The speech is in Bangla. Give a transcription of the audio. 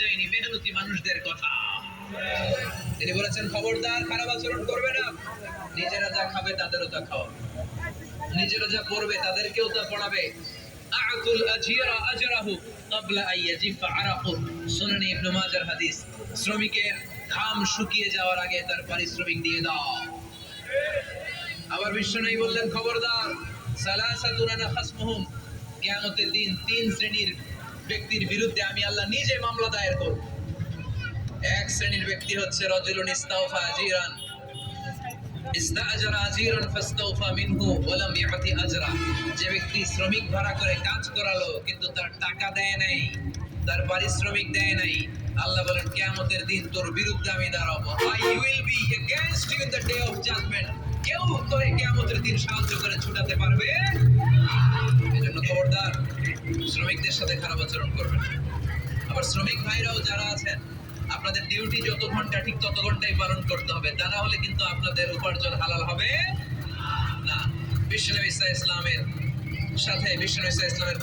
যায়নি মেহনতি মানুষদের কথা। তিনি বলেছেন খবরদার খারাপ আচরণ করবে না, নিজেরা যা খাবে তাদেরও তা খাও, নিজেরা যা পড়বে তাদেরকেও তা পড়াবে। আ'তুল আজীরা আজরাহু ক্বাবলা আন ইয়াজিফা আরাকু, সুনানে ইবনে মাজার হাদিস। শ্রমিকের ঘাম শুকিয়ে যাওয়ার আগে তার পারিশ্রমিক দিয়ে দাও। আবার বিশ্বনবী বললেন খবরদার সালাসাতুন আনা খাসমুহুম, কিয়ামতের দিন তিন শ্রেণীর ব্যক্তির বিরুদ্ধে আমি আল্লাহ নিজে মামলা দায়ের করব। এক শ্রেণীর ব্যক্তি হচ্ছে রাজুলুন ইস্তাওফা আজিরান ইস্তাআজারা আজিরান ফাস্তাওফা মিনহু ওয়া লাম ইয়াতি আজরা, যে ব্যক্তি শ্রমিক ভাড়া করে কাজ করালো কিন্তু তার টাকা দেয় নাই, তার পারিশ্রমিক দেয় নাই। আল্লাহ বলেন কিয়ামতের দিন তোর বিরুদ্ধে আমি দাঁড়াবো। I will be against you in the day of judgment. কেউ তোরে কিয়ামতের দিন সাহায্য করে ছুটাতে পারবে। এজন্য খবরদার শ্রমিকদের সাথে খারাপ আচরণ করবেন। আবার শ্রমিক ভাইরাও যারা আছেন, আপনাদের ডিউটি যত ঘন্টা ঠিক তত ঘন্টাই পালন করতে হবে, তা না হলে কিন্তু আপনাদের উপার্জন হালাল হবে না। বিশ্বনবী ইসলামের সাথে বিশ্বনবী ইসলামের